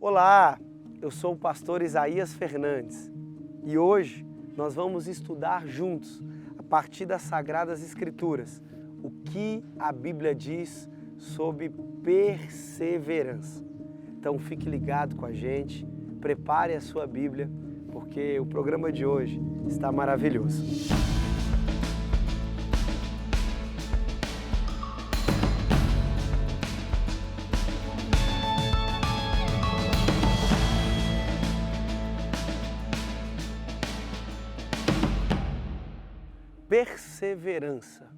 Olá, eu sou o pastor Isaías Fernandes e hoje nós vamos estudar juntos, a partir das Sagradas Escrituras, o que a Bíblia diz sobre perseverança. Então fique ligado com a gente, prepare a sua Bíblia, porque o programa de hoje está maravilhoso. Perseverança,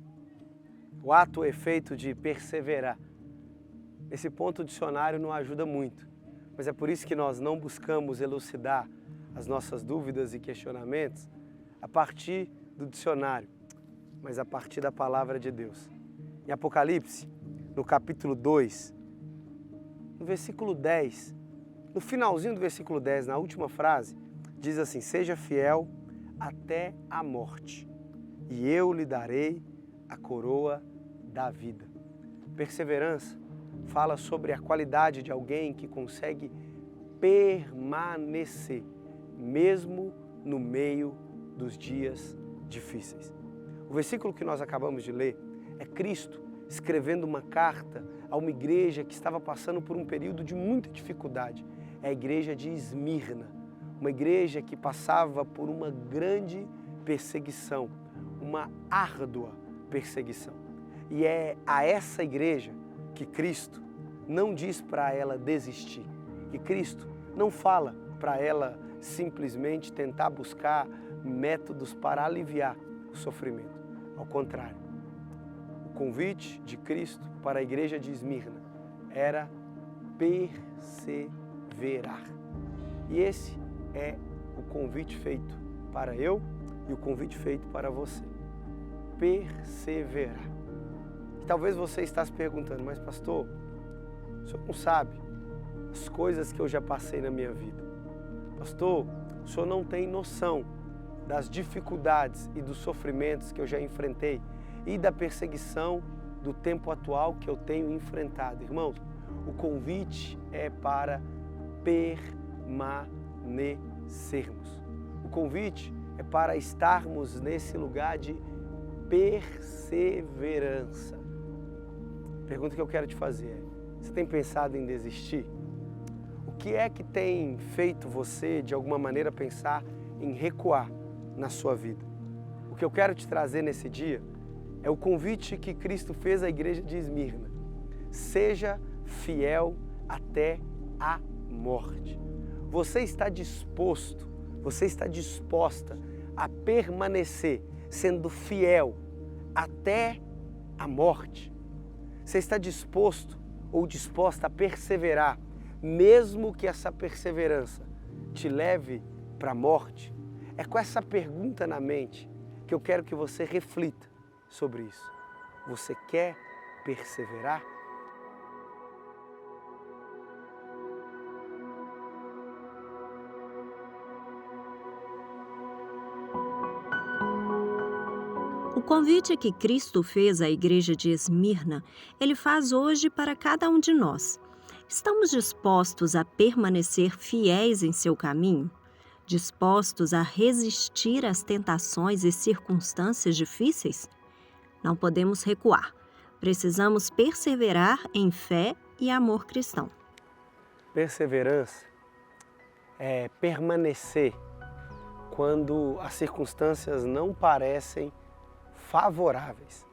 o ato ou efeito de perseverar. Esse ponto o dicionário não ajuda muito, mas é por isso que nós não buscamos elucidar as nossas dúvidas e questionamentos a partir do dicionário, mas a partir da palavra de Deus. Em Apocalipse, no capítulo 2, no versículo 10, no finalzinho do versículo 10, na última frase, diz assim: seja fiel até a morte, e eu lhe darei a coroa da vida. Perseverança fala sobre a qualidade de alguém que consegue permanecer, mesmo no meio dos dias difíceis. O versículo que nós acabamos de ler é Cristo escrevendo uma carta a uma igreja que estava passando por um período de muita dificuldade. É a igreja de Esmirna, uma igreja que passava por uma grande perseguição, uma árdua perseguição. E é a essa igreja que Cristo não diz para ela desistir, que Cristo não fala para ela simplesmente tentar buscar métodos para aliviar o sofrimento. Ao contrário, o convite de Cristo para a igreja de Esmirna era perseverar. E esse é o convite feito para eu e o convite feito para você. Perseverar. E talvez você está se perguntando, mas pastor, o senhor não sabe as coisas que eu já passei na minha vida. Pastor, o senhor não tem noção das dificuldades e dos sofrimentos que eu já enfrentei e da perseguição do tempo atual que eu tenho enfrentado. Irmãos, o convite é para permanecermos. O convite é para estarmos nesse lugar de perseverança. A pergunta que eu quero te fazer é: você tem pensado em desistir? O que é que tem feito você, de alguma maneira, pensar em recuar na sua vida? O que eu quero te trazer nesse dia é o convite que Cristo fez à igreja de Esmirna. Seja fiel até a morte. Você está disposto, você está disposta a permanecer sendo fiel até a morte? Você está disposto ou disposta a perseverar, mesmo que essa perseverança te leve para a morte? É com essa pergunta na mente que eu quero que você reflita sobre isso. Você quer perseverar? O convite que Cristo fez à igreja de Esmirna, Ele faz hoje para cada um de nós. Estamos dispostos a permanecer fiéis em seu caminho? Dispostos a resistir às tentações e circunstâncias difíceis? Não podemos recuar. Precisamos perseverar em fé e amor cristão. Perseverança é permanecer quando as circunstâncias não parecem favoráveis.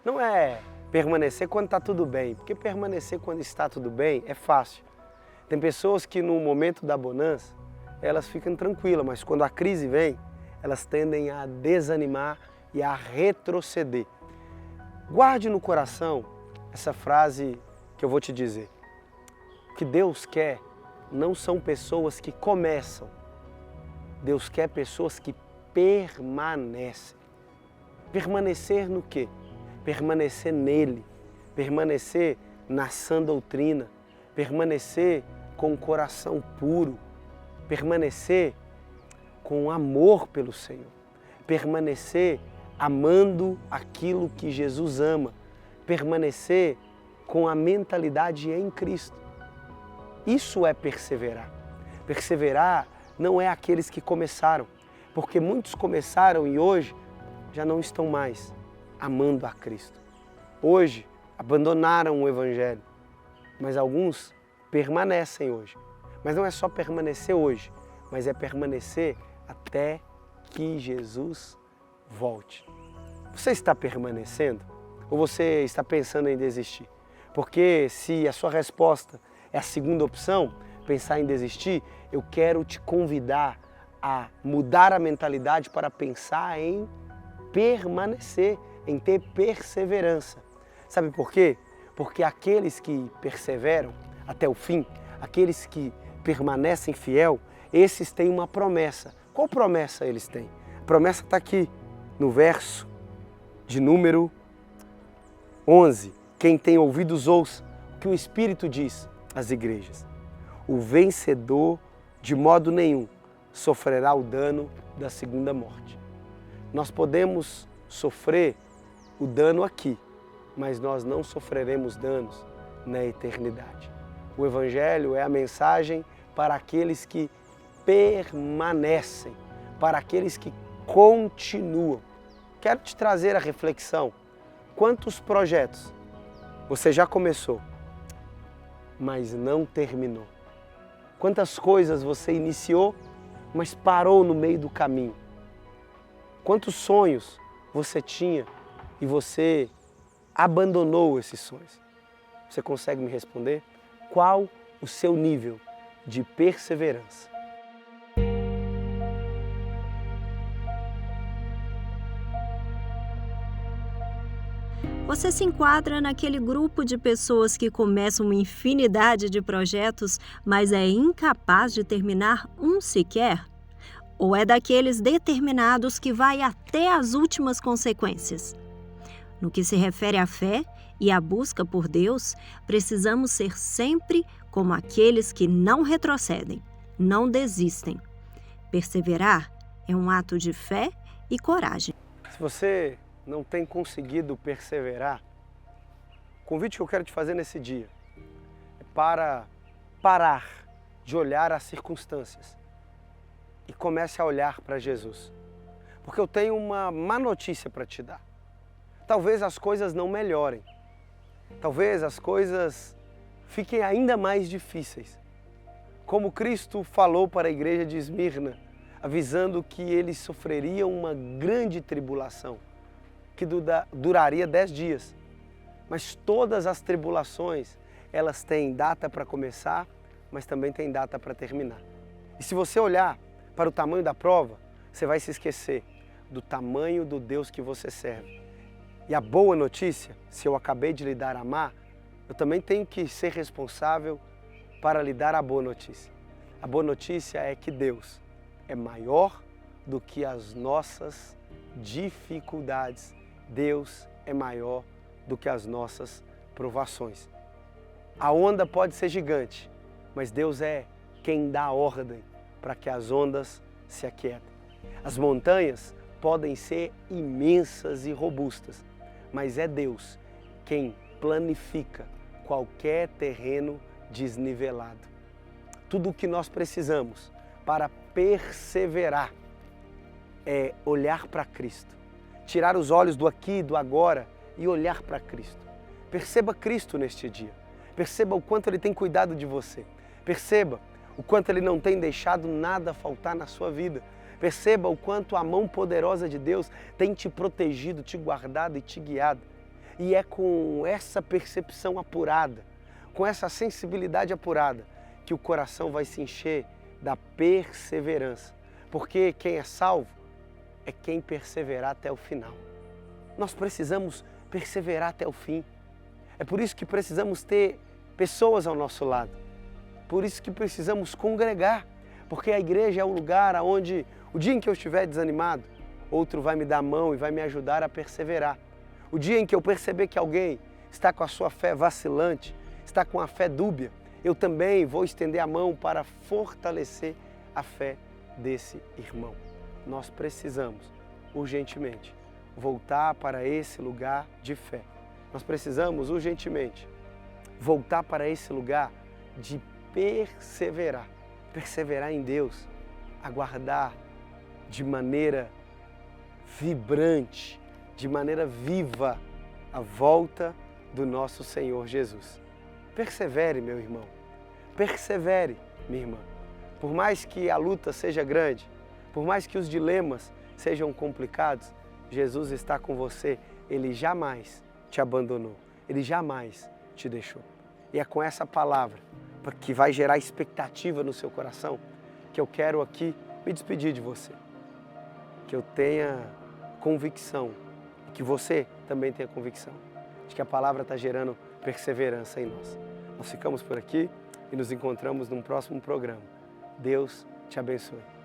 Não é permanecer quando está tudo bem, porque permanecer quando está tudo bem é fácil. Tem pessoas que no momento da bonança, elas ficam tranquilas, mas quando a crise vem, elas tendem a desanimar e a retroceder. Guarde no coração essa frase que eu vou te dizer. O que Deus quer não são pessoas que começam. Deus quer pessoas que permanecem. Permanecer no quê? Permanecer nele, permanecer na sã doutrina, permanecer com o coração puro, permanecer com amor pelo Senhor, permanecer amando aquilo que Jesus ama, permanecer com a mentalidade em Cristo. Isso é perseverar. Perseverar não é aqueles que começaram, porque muitos começaram e hoje já não estão mais amando a Cristo. Hoje abandonaram o Evangelho, mas alguns permanecem hoje. Mas não é só permanecer hoje, mas é permanecer até que Jesus volte. Você está permanecendo ou você está pensando em desistir? Porque se a sua resposta é a segunda opção, pensar em desistir, eu quero te convidar a mudar a mentalidade para pensar em permanecer, em ter perseverança. Sabe por quê? Porque aqueles que perseveram até o fim, aqueles que permanecem fiel, esses têm uma promessa. Qual promessa eles têm? A promessa está aqui no verso de número 11. Quem tem ouvidos ouça o que o Espírito diz às igrejas. O vencedor de modo nenhum sofrerá o dano da segunda morte. Nós podemos sofrer o dano aqui, mas nós não sofreremos danos na eternidade. O Evangelho é a mensagem para aqueles que permanecem, para aqueles que continuam. Quero te trazer a reflexão. Quantos projetos você já começou, mas não terminou? Quantas coisas você iniciou, mas parou no meio do caminho? Quantos sonhos você tinha e você abandonou esses sonhos? Você consegue me responder? Qual o seu nível de perseverança? Você se enquadra naquele grupo de pessoas que começam uma infinidade de projetos, mas é incapaz de terminar um sequer? Ou é daqueles determinados que vai até as últimas consequências? No que se refere à fé e à busca por Deus, precisamos ser sempre como aqueles que não retrocedem, não desistem. Perseverar é um ato de fé e coragem. Se você não tem conseguido perseverar, o convite que eu quero te fazer nesse dia é para parar de olhar as circunstâncias e comece a olhar para Jesus. Porque eu tenho uma má notícia para te dar. Talvez as coisas não melhorem. Talvez as coisas fiquem ainda mais difíceis. Como Cristo falou para a igreja de Esmirna, avisando que eles sofreriam uma grande tribulação, que duraria 10 dias. Mas todas as tribulações, elas têm data para começar, mas também têm data para terminar. E se você olhar para o tamanho da prova, você vai se esquecer do tamanho do Deus que você serve. E a boa notícia, se eu acabei de lhe dar a má, eu também tenho que ser responsável para lhe dar a boa notícia. A boa notícia é que Deus é maior do que as nossas dificuldades. Deus é maior do que as nossas provações. A onda pode ser gigante, mas Deus é quem dá ordem para que as ondas se aquietem. As montanhas podem ser imensas e robustas, mas é Deus quem planifica qualquer terreno desnivelado. Tudo o que nós precisamos para perseverar é olhar para Cristo. Tirar os olhos do aqui e do agora e olhar para Cristo. Perceba Cristo neste dia. Perceba o quanto Ele tem cuidado de você. Perceba o quanto Ele não tem deixado nada faltar na sua vida. Perceba o quanto a mão poderosa de Deus tem te protegido, te guardado e te guiado. E é com essa percepção apurada, com essa sensibilidade apurada, que o coração vai se encher da perseverança. Porque quem é salvo é quem perseverar até o final. Nós precisamos perseverar até o fim. É por isso que precisamos ter pessoas ao nosso lado. Por isso que precisamos congregar. Porque a igreja é o lugar onde, o dia em que eu estiver desanimado, outro vai me dar a mão e vai me ajudar a perseverar. O dia em que eu perceber que alguém está com a sua fé vacilante, está com a fé dúbia, eu também vou estender a mão para fortalecer a fé desse irmão. Nós precisamos, urgentemente, voltar para esse lugar de fé. Nós precisamos, urgentemente, voltar para esse lugar de perseverar. Perseverar em Deus, aguardar de maneira vibrante, de maneira viva, a volta do nosso Senhor Jesus. Persevere, meu irmão. Persevere, minha irmã. Por mais que a luta seja grande, por mais que os dilemas sejam complicados, Jesus está com você. Ele jamais te abandonou. Ele jamais te deixou. E é com essa palavra, que vai gerar expectativa no seu coração, que eu quero aqui me despedir de você. Que eu tenha convicção, e que você também tenha convicção, de que a palavra está gerando perseverança em nós. Nós ficamos por aqui e nos encontramos num próximo programa. Deus te abençoe.